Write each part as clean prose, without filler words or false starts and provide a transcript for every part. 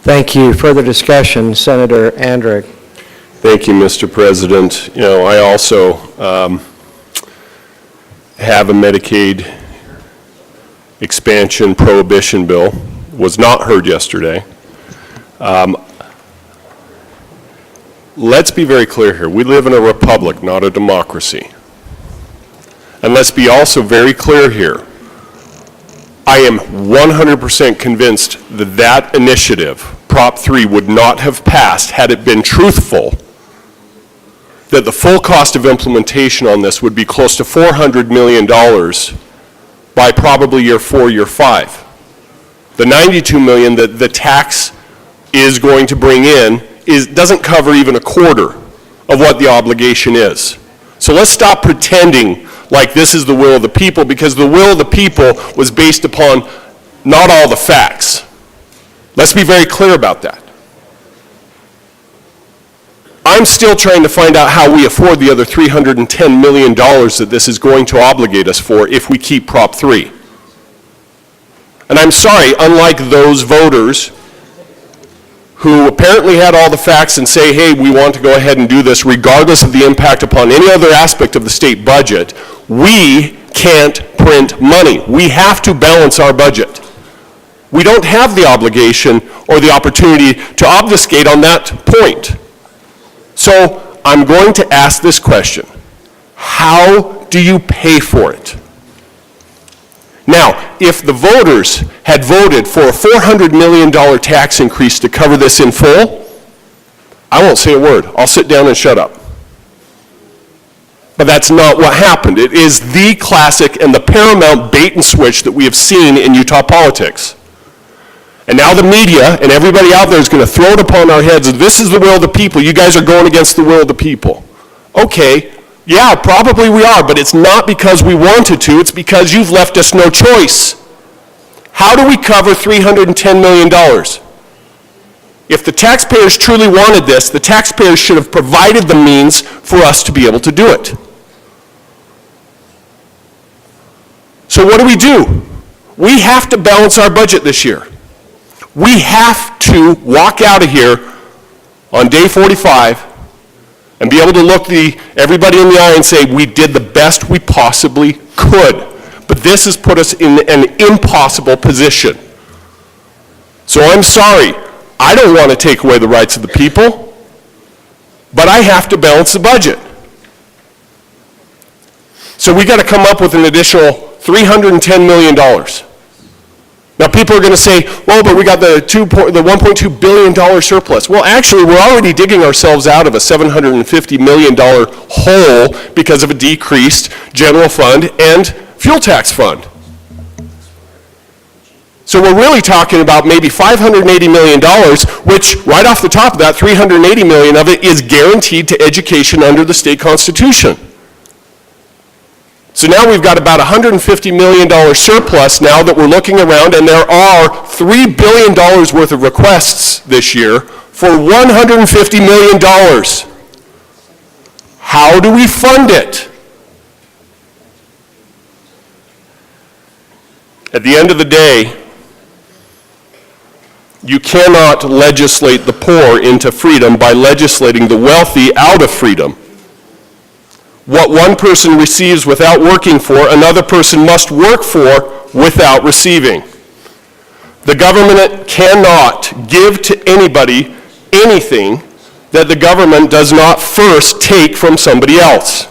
Thank you. Further discussion, Senator Anderegg. Thank you, Mr. President. You know, I also have a Medicaid expansion prohibition bill. Was not heard yesterday. Let's be very clear here. We live in a republic, not a democracy. And let's be also very clear here. I am 100% convinced that that initiative, Prop 3, would not have passed had it been truthful that the full cost of implementation on this would be close to $400 million by probably year 4, year 5. The $92 million that the tax is going to bring in doesn't cover even a quarter of what the obligation is. So let's stop pretending like this is the will of the people, because the will of the people was based upon not all the facts. Let's be very clear about that. I'm still trying to find out how we afford the other $310 million that this is going to obligate us for if we keep Prop 3. And I'm sorry, unlike those voters who apparently had all the facts and say, hey, we want to go ahead and do this regardless of the impact upon any other aspect of the state budget, we can't print money. We have to balance our budget. We don't have the obligation or the opportunity to obfuscate on that point. So I'm going to ask this question. How do you pay for it? Now, if the voters had voted for a $400 million tax increase to cover this in full, I won't say a word. I'll sit down and shut up. But that's not what happened. It is the classic and the paramount bait and switch that we have seen in Utah politics. And now the media and everybody out there is going to throw it upon our heads. This is the will of the people. You guys are going against the will of the people. Okay, yeah, probably we are, but it's not because we wanted to. It's because you've left us no choice. How do we cover $310 million? If the taxpayers truly wanted this, the taxpayers should have provided the means for us to be able to do it. So what do? We have to balance our budget this year. We have to walk out of here on day 45 and be able to look everybody in the eye and say, we did the best we possibly could. But this has put us in an impossible position. So I'm sorry. I don't want to take away the rights of the people, but I have to balance the budget. So we got to come up with an additional $310 million. Now people are going to say, well, but we got the $1.2 billion surplus. Well, actually, we're already digging ourselves out of a $750 million hole because of a decreased general fund and fuel tax fund. So we're really talking about maybe $580 million, which right off the top of that, $380 million of it is guaranteed to education under the state constitution. So now we've got about $150 million surplus now that we're looking around, and there are $3 billion worth of requests this year for $150 million. How do we fund it? At the end of the day, you cannot legislate the poor into freedom by legislating the wealthy out of freedom. What one person receives without working for, another person must work for without receiving. The government cannot give to anybody anything that the government does not first take from somebody else.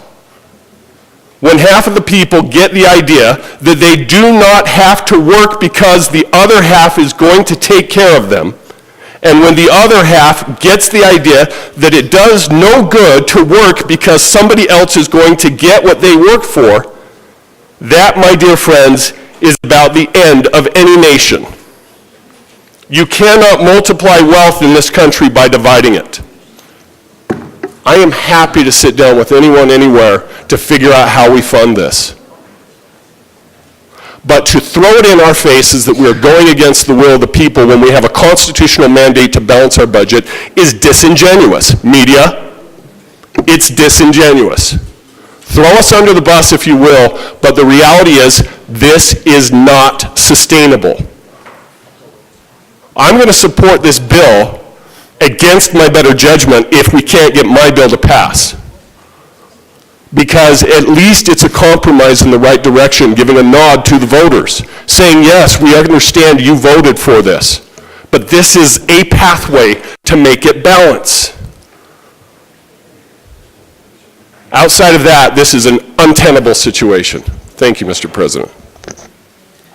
When half of the people get the idea that they do not have to work because the other half is going to take care of them, and when the other half gets the idea that it does no good to work because somebody else is going to get what they work for, that, my dear friends, is about the end of any nation. You cannot multiply wealth in this country by dividing it. I am happy to sit down with anyone, anywhere, to figure out how we fund this. But to throw it in our faces that we are going against the will of the people when we have a constitutional mandate to balance our budget is disingenuous. Media, it's disingenuous. Throw us under the bus if you will, but the reality is this is not sustainable. I'm going to support this bill against my better judgment if we can't get my bill to pass. Because at least it's a compromise in the right direction, giving a nod to the voters, saying, yes, we understand you voted for this, but this is a pathway to make it balance. Outside of that, this is an untenable situation. Thank you, Mr. President.